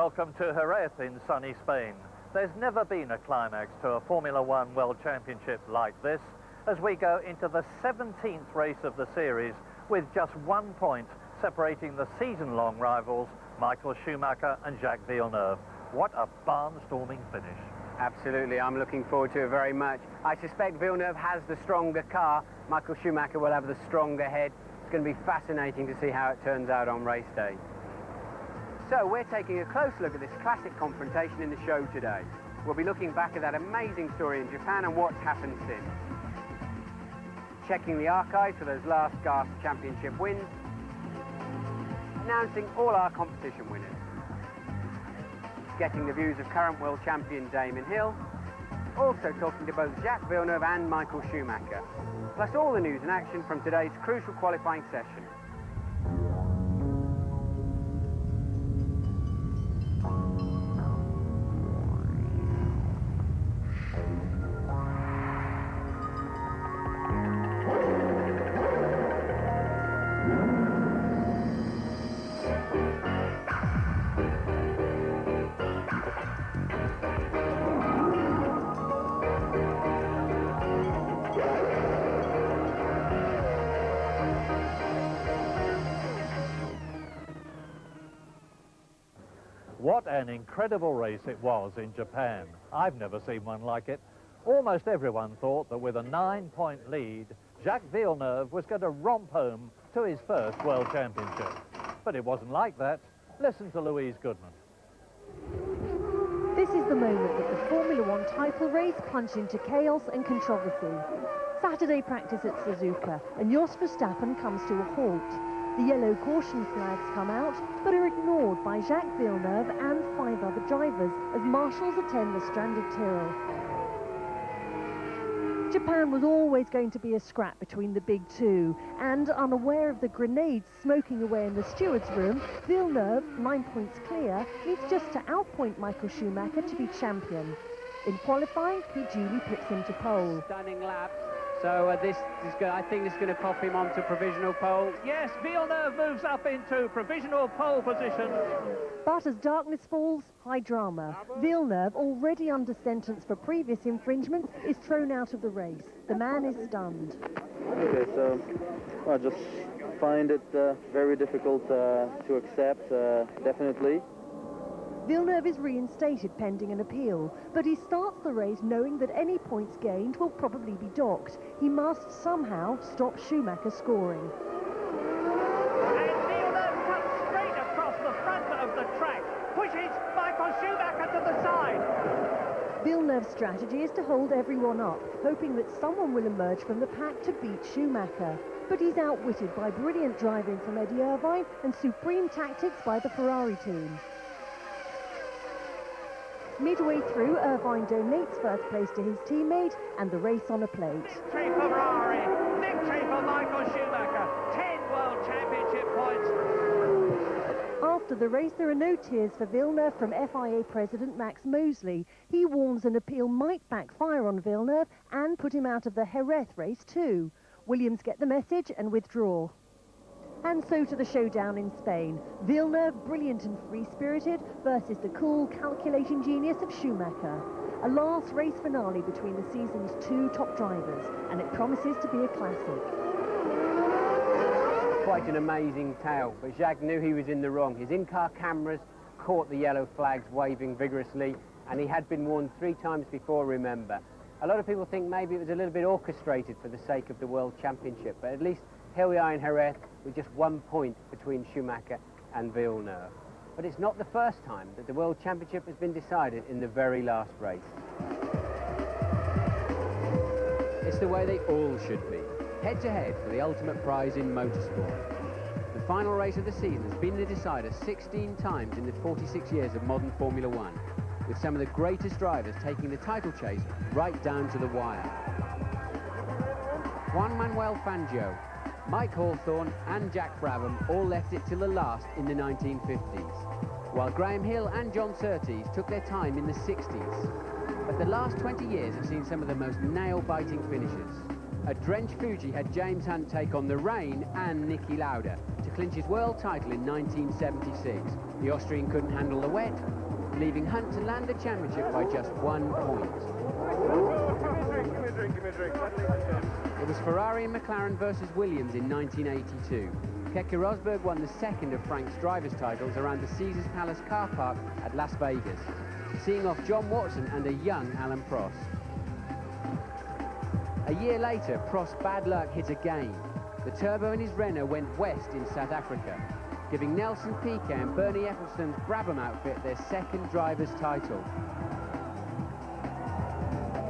Welcome to Jerez in sunny Spain. There's never been a climax to a Formula One World Championship like this, as we go into the 17th race of the series with just 1 point separating the season-long rivals Michael Schumacher and Jacques Villeneuve. What a barnstorming finish. Absolutely, I'm looking forward to it very much. I suspect Villeneuve has the stronger car. Michael Schumacher will have the stronger head. It's going to be fascinating to see how it turns out on race day. So we're taking a close look at this classic confrontation in the show today. We'll be looking back at that amazing story in Japan and what's happened since. Checking the archives for those last gasp championship wins. Announcing all our competition winners. Getting the views of current world champion Damon Hill. Also talking to both Jacques Villeneuve and Michael Schumacher. Plus all the news and action from today's crucial qualifying session. What an incredible race it was in Japan. I've never seen one like it. Almost everyone thought that with a 9-point lead, Jacques Villeneuve was going to romp home to his first World Championship. But it wasn't like that. Listen to Louise Goodman. This is the moment that the Formula One title race plunged into chaos and controversy. Saturday practice at Suzuka, and Jos Verstappen comes to a halt. The yellow caution flags come out, but are ignored by Jacques Villeneuve and 5 other drivers as marshals attend the stranded Tyrrell. Japan was always going to be a scrap between the big two, and unaware of the grenades smoking away in the steward's room, Villeneuve, 9 points clear, needs just to outpoint Michael Schumacher to be champion. In qualifying, he duly puts him to pole. Stunning lap. So I think this is going to pop him onto provisional pole. Yes, Villeneuve moves up into provisional pole position. But as darkness falls, high drama. Villeneuve, already under sentence for previous infringements, is thrown out of the race. The man is stunned. Okay, so I just find it very difficult to accept, definitely. Villeneuve is reinstated pending an appeal, but he starts the race knowing that any points gained will probably be docked. He must somehow stop Schumacher scoring. And Villeneuve cuts straight across the front of the track, pushes Michael Schumacher to the side. Villeneuve's strategy is to hold everyone up, hoping that someone will emerge from the pack to beat Schumacher. But he's outwitted by brilliant driving from Eddie Irvine and supreme tactics by the Ferrari team. Midway through, Irvine donates first place to his teammate and the race on a plate. Victory for Ferrari, victory for Michael Schumacher, 10 World Championship points. After the race, there are no tears for Villeneuve from FIA President Max Mosley. He warns an appeal might backfire on Villeneuve and put him out of the Jerez race too. Williams get the message and withdraw. And so to the showdown in Spain. Villeneuve, brilliant and free-spirited, versus the cool, calculating genius of Schumacher. A last race finale between the season's 2 top drivers, and it promises to be a classic. Quite an amazing tale, but Jacques knew he was in the wrong. His in-car cameras caught the yellow flags waving vigorously, and he had been warned 3 times before, remember. A lot of people think maybe it was a little bit orchestrated for the sake of the World Championship, but at least here we are in Jerez with just 1 point between Schumacher and Villeneuve. But it's not the first time that the World Championship has been decided in the very last race. It's the way they all should be, head-to-head for the ultimate prize in motorsport. The final race of the season has been the decider 16 times in the 46 years of modern Formula One, with some of the greatest drivers taking the title chase right down to the wire. Juan Manuel Fangio, Mike Hawthorne and Jack Brabham all left it till the last in the 1950s, while Graham Hill and John Surtees took their time in the 60s. But the last 20 years have seen some of the most nail-biting finishes. A drenched Fuji had James Hunt take on the rain and Niki Lauda to clinch his world title in 1976. The Austrian couldn't handle the wet, leaving Hunt to land the championship by just 1 point. It was Ferrari and McLaren versus Williams in 1982. Keke Rosberg won the second of Frank's drivers' titles around the Caesars Palace car park at Las Vegas, seeing off John Watson and a young Alan Prost. A year later, Prost's bad luck hit again. The turbo in his Renault went west in South Africa, giving Nelson Piquet and Bernie Ecclestone's Brabham outfit their second driver's title.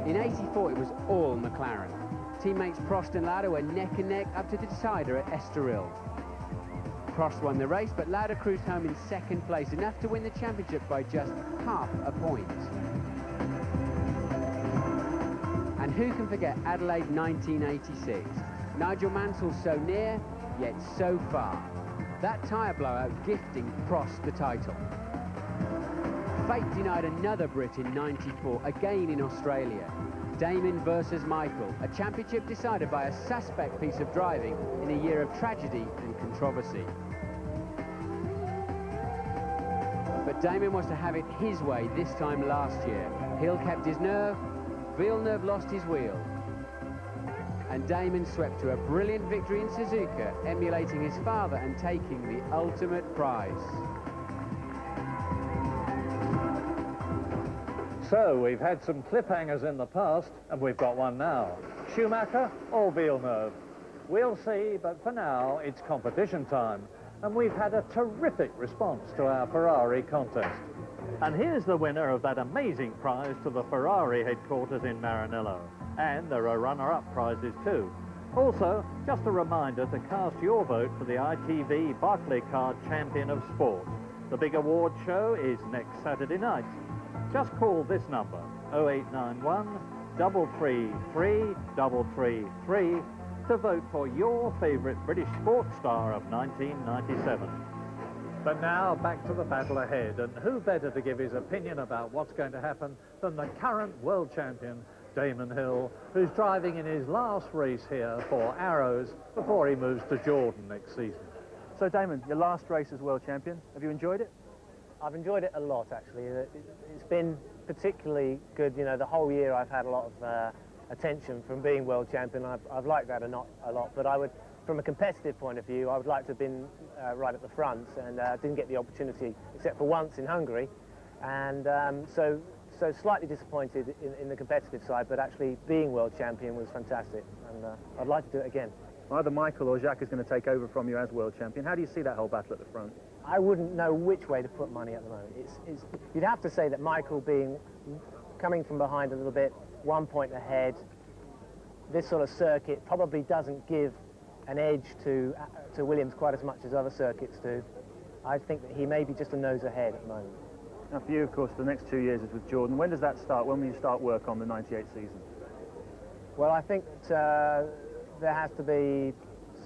In '84, it was all McLaren. Teammates Prost and Lauda were neck and neck up to the decider at Estoril. Prost won the race, but Lauda cruised home in second place, enough to win the championship by just half a point. And who can forget Adelaide 1986? Nigel Mansell so near, yet so far. That tyre blowout gifting Prost the title. Fate denied another Brit in '94, again in Australia. Damon versus Michael, a championship decided by a suspect piece of driving in a year of tragedy and controversy. But Damon was to have it his way this time last year. Hill kept his nerve, Villeneuve lost his wheel. And Damon swept to a brilliant victory in Suzuka, emulating his father and taking the ultimate prize. So we've had some cliffhangers in the past, and we've got one now. Schumacher or Villeneuve? We'll see, but for now, it's competition time. And we've had a terrific response to our Ferrari contest. And here's the winner of that amazing prize to the Ferrari headquarters in Maranello. And there are runner-up prizes too. Also, just a reminder to cast your vote for the ITV Barclaycard Champion of Sport. The big award show is next Saturday night. Just call this number, 0891 333 333, to vote for your favourite British sports star of 1997. But now, back to the battle ahead, and who better to give his opinion about what's going to happen than the current world champion, Damon Hill, who's driving in his last race here for Arrows before he moves to Jordan next season. So, Damon, your last race as world champion, have you enjoyed it? I've enjoyed it a lot, actually. It's been particularly good. You know, the whole year I've had a lot of attention from being world champion. I've liked that a lot, but I would, from a competitive point of view, I would like to have been right at the front, and didn't get the opportunity except for once in Hungary, and so slightly disappointed in the competitive side, but actually being world champion was fantastic, and I'd like to do it again. Either Michael or Jacques is going to take over from you as world champion. How do you see that whole battle at the front? I wouldn't know which way to put money at the moment. You'd have to say that Michael coming from behind a little bit, 1 point ahead, this sort of circuit probably doesn't give an edge to Williams quite as much as other circuits do. I think that he may be just a nose ahead at the moment. Now for you, of course, the next 2 years is with Jordan. When does that start? When will you start work on the '98 season? Well, I think that, there has to be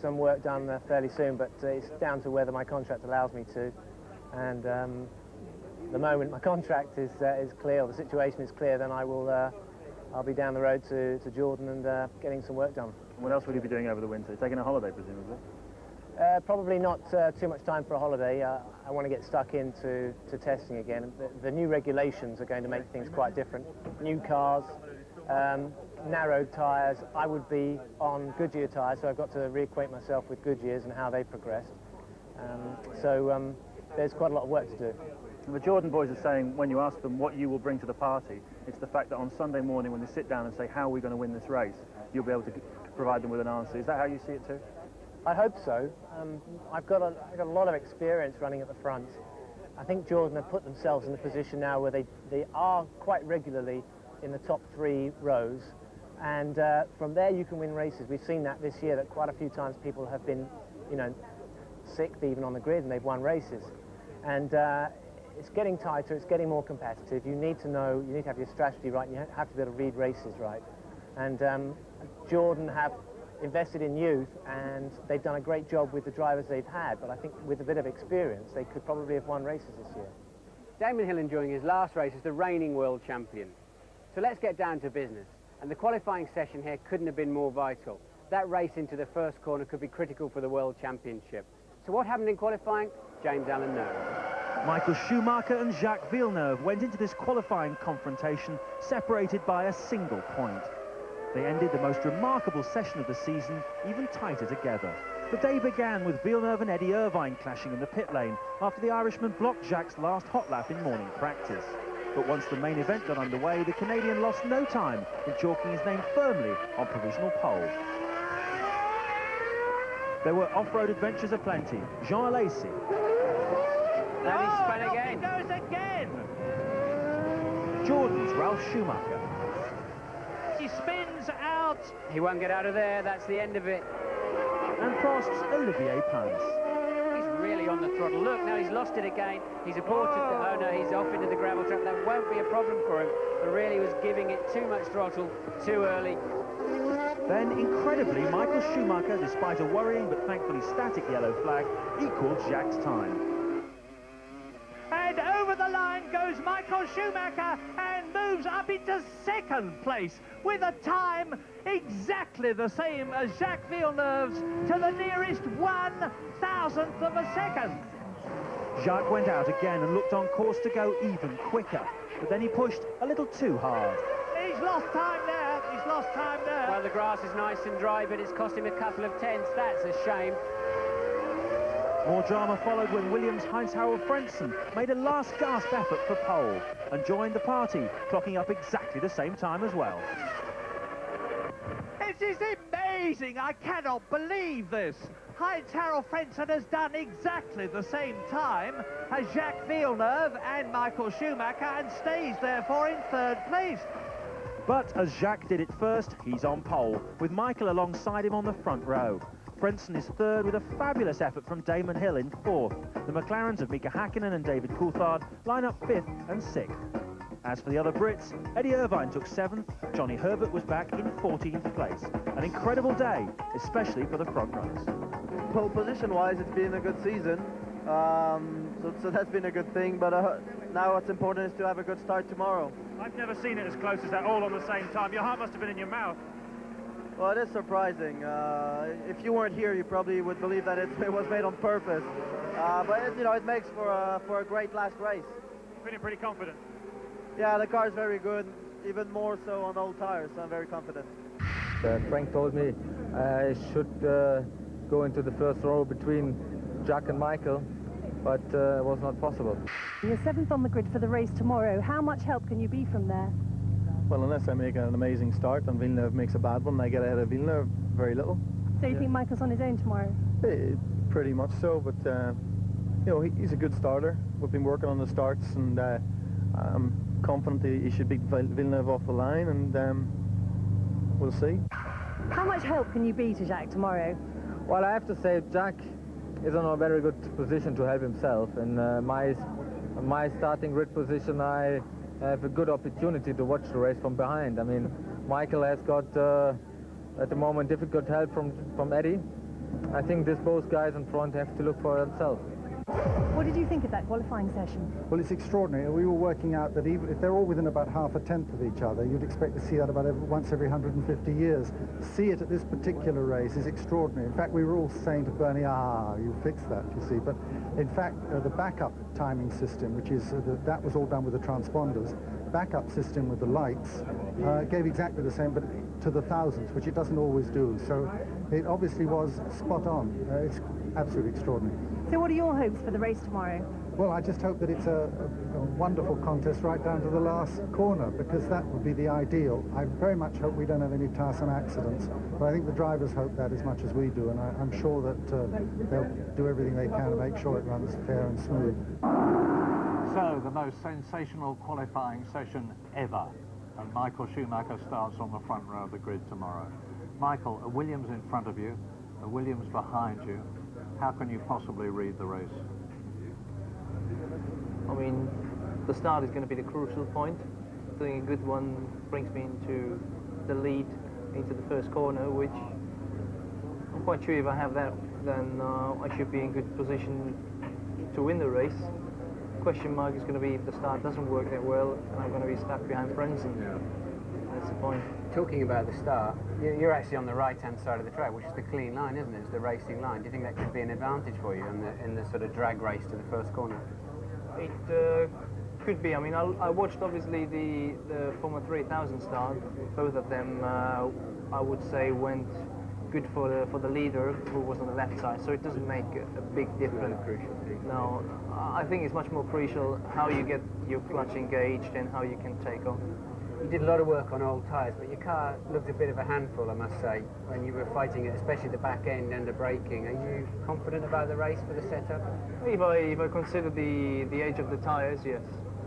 some work done fairly soon, but it's down to whether my contract allows me to. And the moment my contract is clear, or the situation is clear, then I'll be down the road to Jordan and getting some work done. What else will you be doing over the winter? Taking a holiday, presumably? Probably not too much time for a holiday. I want to get stuck into testing again. The new regulations are going to make things quite different. New cars, narrowed tyres. I would be on Goodyear tyres, so I've got to reacquaint myself with Goodyears and how they progressed. So there's quite a lot of work to do. And the Jordan boys are saying, when you ask them what you will bring to the party, it's the fact that on Sunday morning when they sit down and say, how are we going to win this race, you'll be able to provide them with an answer. Is that how you see it too? I hope so. I've got a lot of experience running at the front. I think Jordan have put themselves in a position now where they are quite regularly in the top 3 rows, and from there you can win races. We've seen that this year, that quite a few times people have been, you know, 6th even on the grid, and they've won races. And it's getting tighter, it's getting more competitive. You need to have your strategy right, and you have to be able to read races right. And Jordan have invested in youth, and they've done a great job with the drivers they've had, but I think with a bit of experience they could probably have won races this year. Damon Hill enjoying his last race as the reigning world champion. So let's get down to business, and the qualifying session here couldn't have been more vital. That race into the first corner could be critical for the world championship. So what happened in qualifying? James Allen knows. Michael Schumacher and Jacques Villeneuve went into this qualifying confrontation separated by a single point. They ended the most remarkable session of the season even tighter together. The day began with Villeneuve and Eddie Irvine clashing in the pit lane after the Irishman blocked Jacques' last hot lap in morning practice. But once the main event got underway, the Canadian lost no time in chalking his name firmly on provisional pole. There were off-road adventures aplenty. Jean Alesi. And he spun again. He goes again. Jordan's Ralph Schumacher. He spins out. He won't get out of there. That's the end of it. And Prost's Olivier Panis. He's really on the throttle. Look, now he's lost it again. He's aborted. Oh no, he's off into the gravel trap. That won't be a problem for him. But really was giving it too much throttle too early. Then, incredibly, Michael Schumacher, despite a worrying but thankfully static yellow flag, equalled Jacques' time. And over the line goes Michael Schumacher and moves up into second place with a time exactly the same as Jacques Villeneuve's to the nearest 1,000th of a second. Jacques went out again and looked on course to go even quicker, but then he pushed a little too hard. He's lost time there. He's lost time there. Well, the grass is nice and dry, but it's cost him a couple of tenths. That's a shame. More drama followed when Williams' Heinz-Harald Frentzen made a last-gasp effort for pole and joined the party, clocking up exactly the same time as well. It is amazing. I cannot believe this. Heinz-Harald Frentzen has done exactly the same time as Jacques Villeneuve and Michael Schumacher and stays therefore in third place. But as Jacques did it first, he's on pole, with Michael alongside him on the front row. Frentzen is third with a fabulous effort from Damon Hill in fourth. The McLarens of Mika Hakkinen and David Coulthard line up fifth and sixth. As for the other Brits, Eddie Irvine took seventh, Johnny Herbert was back in 14th place. An incredible day, especially for the front runners. Pole position-wise, it's been a good season, so that's been a good thing, but now what's important is to have a good start tomorrow. I've never seen it as close as that, all on the same time. Your heart must have been in your mouth. Well, it is surprising. If you weren't here, you probably would believe that it was made on purpose. But it makes for a great last race. Feeling pretty confident. Yeah, the car is very good, even more so on old tires, so I'm very confident. Frank told me I should go into the first row between Jacques and Michael, but it was not possible. You're seventh on the grid for the race tomorrow. How much help can you be from there? Well, unless I make an amazing start and Villeneuve makes a bad one, I get ahead of Villeneuve, very little. So you think Michael's on his own tomorrow? Pretty much so, but he's a good starter. We've been working on the starts, and I'm confident he should beat Villeneuve off the line, and we'll see. How much help can you be to Jacques tomorrow? Well, I have to say Jacques is in a very good position to help himself. In my starting grid position, I have a good opportunity to watch the race from behind. I mean, Michael has got, at the moment, difficult help from Eddie. I think both guys in front have to look for themselves. What did you think of that qualifying session? Well, it's extraordinary. We were working out that even if they're all within about half a tenth of each other, you'd expect to see that about once every 150 years. To see it at this particular race is extraordinary. In fact, we were all saying to Bernie, you fixed that, you see. But in fact, the backup timing system, which is, that was all done with the transponders, backup system with the lights, gave exactly the same, but to the thousandth, which it doesn't always do. So it obviously was spot on. It's absolutely extraordinary. So what are your hopes for the race tomorrow? Well, I just hope that it's a wonderful contest right down to the last corner, because that would be the ideal. I very much hope we don't have any tiresome accidents, but I think the drivers hope that as much as we do, and I'm sure that they'll do everything they can to make sure it runs fair and smooth. So, the most sensational qualifying session ever, and Michael Schumacher starts on the front row of the grid tomorrow. Michael, a Williams in front of you, a Williams behind you. How can you possibly read the race? I mean, the start is going to be the crucial point. Doing a good one brings me into the lead, into the first corner, which I'm quite sure if I have that, then I should be in good position to win the race. Question mark is going to be if the start doesn't work that well, and I'm going to be stuck behind Frentzen. That's the point. Talking about the start, you're actually on the right-hand side of the track, which is the clean line, isn't it? It's the racing line. Do you think that could be an advantage for you in the sort of drag race to the first corner? It could be. I mean, I watched obviously the Formula 3000 start. Both of them, I would say, went good for the leader who was on the left side. So it doesn't make a big difference. No, I think it's much more crucial how you get your clutch engaged and how you can take off. You did a lot of work on old tyres, but your car looked a bit of a handful, I must say, when you were fighting it, especially the back end and the braking. Are you confident about the race for the setup? If I consider the age of the tyres, yes.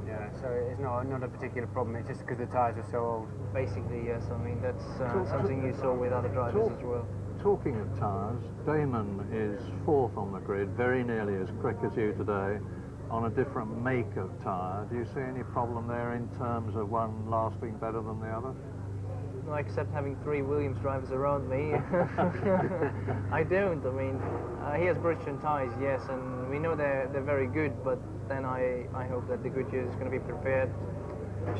Yeah, so it's not a particular problem, it's just because the tyres are so old. Basically, yes. I mean, that's something you saw with other drivers as well. Talking of tyres, Damon is 4th on the grid, very nearly as quick as you today, on a different make of tyre. Do you see any problem there in terms of one lasting better than the other? No, except having 3 Williams drivers around me. I don't. I mean, he has Bridgestone tyres, yes, and we know they're very good, but then I hope that the Goodyear is going to be prepared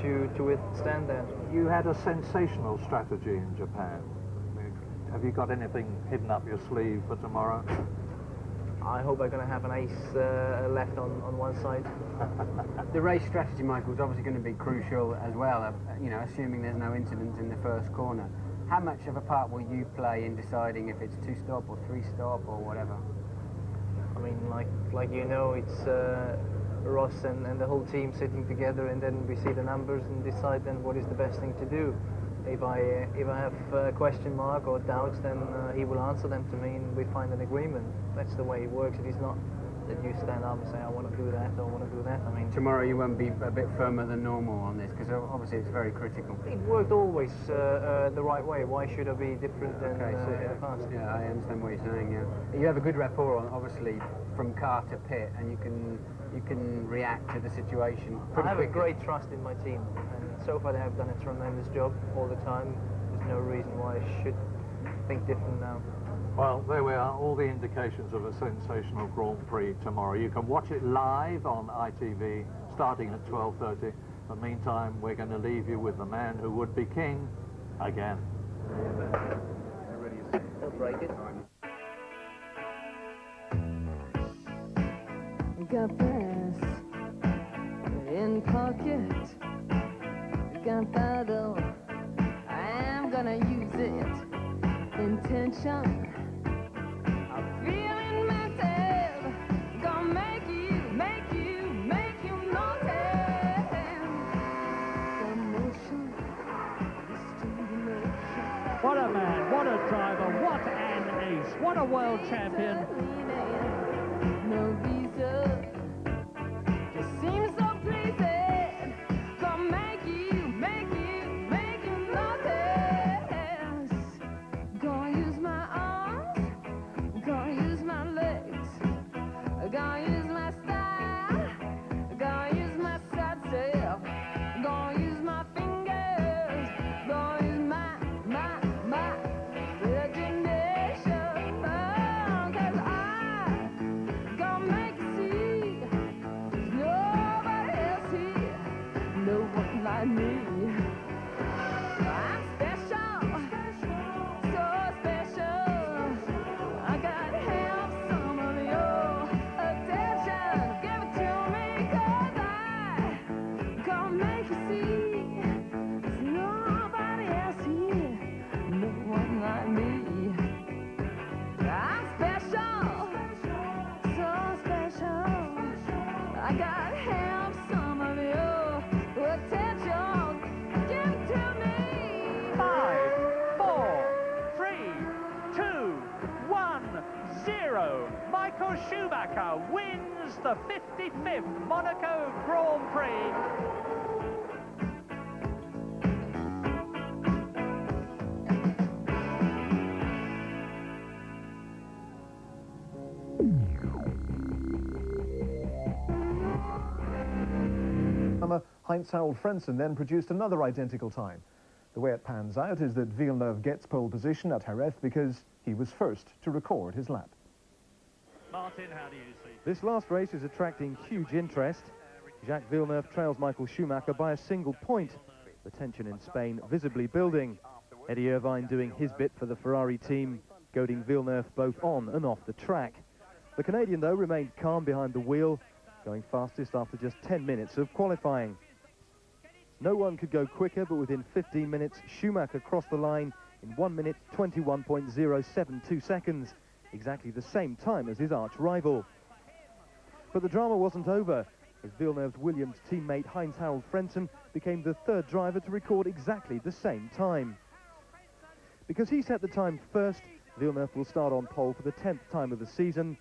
to withstand that. You had a sensational strategy in Japan. Have you got anything hidden up your sleeve for tomorrow? I hope I'm going to have an ace left on one side. The race strategy, Michael, is obviously going to be crucial as well, you know, assuming there's no incident in the first corner. How much of a part will you play in deciding if it's 2-stop or 3-stop or whatever? I mean, like you know, it's Ross and the whole team sitting together, and then we see the numbers and decide then what is the best thing to do. If I have a question mark or doubts, then he will answer them to me and we find an agreement. That's the way it works. It is not that you stand up and say, I want to do that or I want to do that. I mean, tomorrow you won't be a bit firmer than normal on this, because obviously it's very critical. It worked always the right way. Why should I be different than in the past? Yeah, I understand what you're saying, yeah. You have a good rapport, obviously, from car to pit, and you can react to the situation pretty I have quickly. a great trust in my team, and so far they have done a tremendous job all the time. There's no reason why I should think different now. Well, there we are, all the indications of a sensational Grand Prix tomorrow. You can watch it live on ITV starting at 12:30. But meantime, we're going to leave you with the man who would be king again. Don't break it. Got brass in pocket, gunpowder, I'm gonna use it. Intention, I'm feeling myself, gonna make you notice. The motion, What a man, what a driver, what an ace, what a world champion. no reason, just seems so pleasing. Gonna make you notice. Gonna use my arms, gonna use my legs, gonna use my style, gonna use my side self, gonna use my fingers, gonna use my imagination. Oh, 'cause I gonna make you see there's nobody else here, no one like me. I'm special, so special. I gotta have some of your attention. Give it to me, 'cause I gonna make you see there's nobody else here, no one like me. I'm special, so special. I gotta have some of your attention. Give it to me. 5, 4, 3, 2, 1, 0. Michael Schumacher wins the 55th Monaco Grand Prix. Heinz-Harald Frentzen then produced another identical time. The way it pans out is that Villeneuve gets pole position at Jerez because he was first to record his lap. Martin, how do you see? This last race is attracting huge interest. Jacques Villeneuve trails Michael Schumacher by a single point. The tension in Spain visibly building. Eddie Irvine doing his bit for the Ferrari team, goading Villeneuve both on and off the track. The Canadian, though, remained calm behind the wheel, going fastest after just 10 minutes of qualifying. No one could go quicker, but within 15 minutes, Schumacher crossed the line in 1 minute 21.072 seconds, exactly the same time as his arch-rival. But the drama wasn't over, as Villeneuve's Williams teammate Heinz-Harald Frentzen became the third driver to record exactly the same time. Because he set the time first, Villeneuve will start on pole for the 10th time of the season,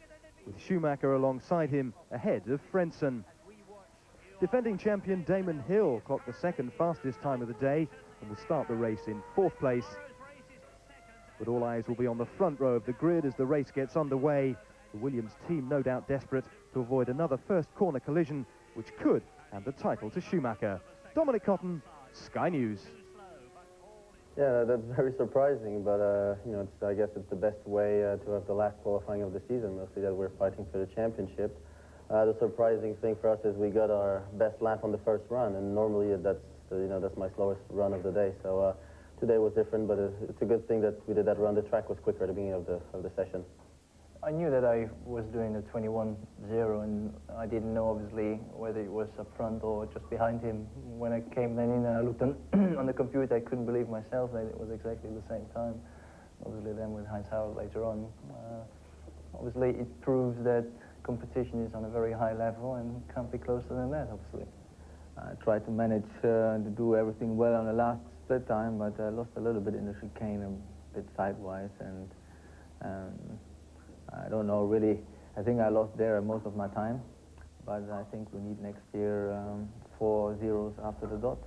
with Schumacher alongside him ahead of Frentzen. Defending champion Damon Hill clocked the second fastest time of the day and will start the race in 4th place. But all eyes will be on the front row of the grid as the race gets underway. The Williams team no doubt desperate to avoid another first corner collision, which could hand the title to Schumacher. Dominic Cotton, Sky News. Yeah, that's very surprising, but you know, I guess it's the best way to have the last qualifying of the season, mostly that we're fighting for the championship. The surprising thing for us is we got our best lap on the first run, and normally that's my slowest run of the day. So today was different, but it's a good thing that we did that run. The track was quicker at the beginning of the session. I knew that I was doing the 21.0, and I didn't know obviously whether it was up front or just behind him. When I came then in and I looked on the computer, I couldn't believe myself that it was exactly the same time. Obviously then with Heinz-Harald later on. Obviously it proves that competition is on a very high level and can't be closer than that, obviously. I tried to manage to do everything well on the last split time, but I lost a little bit in the chicane, a bit sidewise, and I don't know really. I think I lost there most of my time, but I think we need next year 4 zeros after the dot.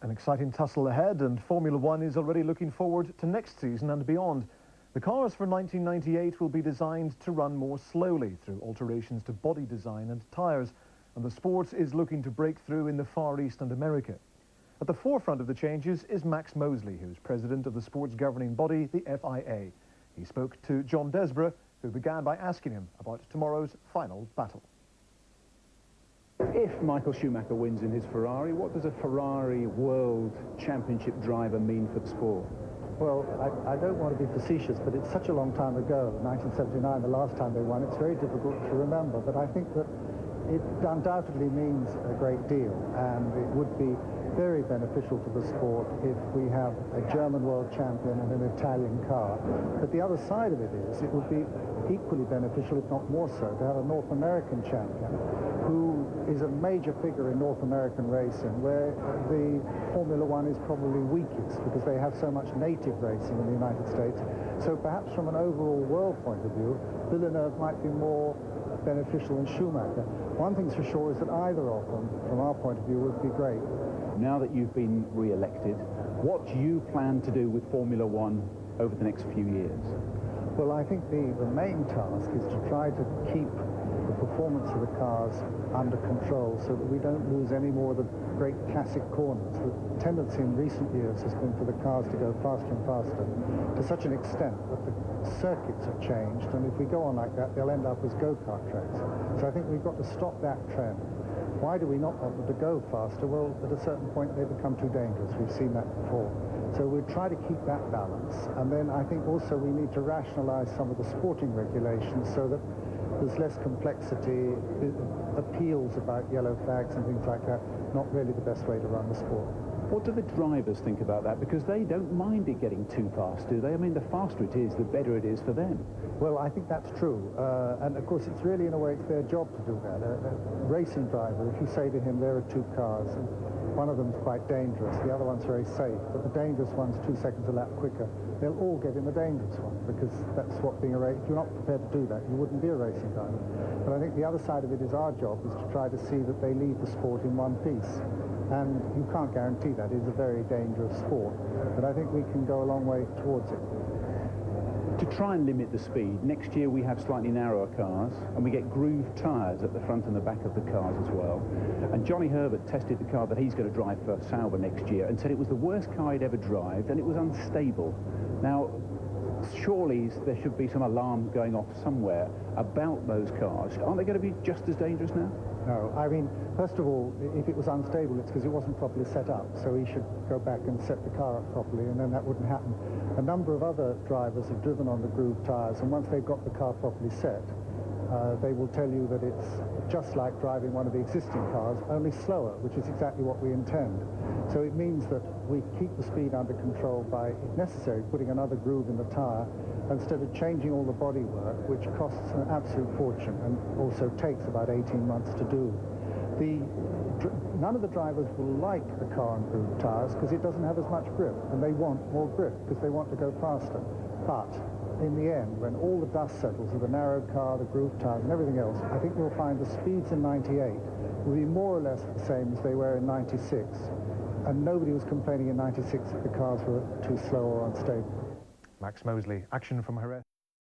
An exciting tussle ahead, and Formula One is already looking forward to next season and beyond. The cars for 1998 will be designed to run more slowly through alterations to body design and tyres, and the sport is looking to break through in the Far East and America. At the forefront of the changes is Max Mosley, who's president of the sport's governing body, the FIA. He spoke to John Desborough, who began by asking him about tomorrow's final battle. If Michael Schumacher wins in his Ferrari, what does a Ferrari World Championship driver mean for the sport? Well, I don't want to be facetious, but it's such a long time ago, 1979, the last time they won. It's very difficult to remember, but I think that it undoubtedly means a great deal, and it would be very beneficial to the sport if we have a German world champion and an Italian car. But the other side of it is, it would be equally beneficial, if not more so, to have a North American champion who is a major figure in North American racing, where the Formula One is probably weakest because they have so much native racing in the United States. So perhaps from an overall world point of view, Villeneuve might be more beneficial than Schumacher. One thing's for sure is that either of them, from our point of view, would be great. Now that you've been re-elected, what do you plan to do with Formula One over the next few years? Well, I think the main task is to try to keep the performance of the cars under control so that we don't lose any more of the great classic corners. The tendency in recent years has been for the cars to go faster and faster to such an extent that the circuits have changed, and if we go on like that, they'll end up as go-kart tracks. So I think we've got to stop that trend. Why do we not want them to go faster? Well, at a certain point they become too dangerous. We've seen that before. So we'll try to keep that balance, and then I think also we need to rationalize some of the sporting regulations so that there's less complexity, appeals about yellow flags and things like that, not really the best way to run the sport. What do the drivers think about that? Because they don't mind it getting too fast, do they? I mean, the faster it is, the better it is for them. Well, I think that's true. And of course, it's really, in a way, it's their job to do that. A racing driver, if you say to him, there are 2 cars, and one of them's quite dangerous, the other one's very safe, but the dangerous one's 2 seconds a lap quicker, they'll all get in the dangerous one, because that's what being a race, if you're not prepared to do that, you wouldn't be a racing driver. But I think the other side of it is our job, is to try to see that they leave the sport in one piece. And you can't guarantee that. It's a very dangerous sport. But I think we can go a long way towards it. To try and limit the speed, next year we have slightly narrower cars, and we get grooved tyres at the front and the back of the cars as well. And Johnny Herbert tested the car that he's going to drive for Sauber next year and said it was the worst car he'd ever driven, and it was unstable. Now, surely there should be some alarm going off somewhere about those cars. Aren't they going to be just as dangerous now? No, I mean, first of all, if it was unstable, it's because it wasn't properly set up, so he should go back and set the car up properly, and then that wouldn't happen. A number of other drivers have driven on the groove tyres, and once they've got the car properly set, they will tell you that it's just like driving one of the existing cars, only slower, which is exactly what we intend. So it means that we keep the speed under control by, if necessary, putting another groove in the tyre, instead of changing all the bodywork, which costs an absolute fortune and also takes about 18 months to do. None of the drivers will like the car on groove tyres because it doesn't have as much grip, and they want more grip because they want to go faster. But in the end, when all the dust settles of the narrow car, the groove tyres and everything else, I think we'll find the speeds in 98 will be more or less the same as they were in 96. And nobody was complaining in 96 that the cars were too slow or unstable. Max Mosley, action from Jerez.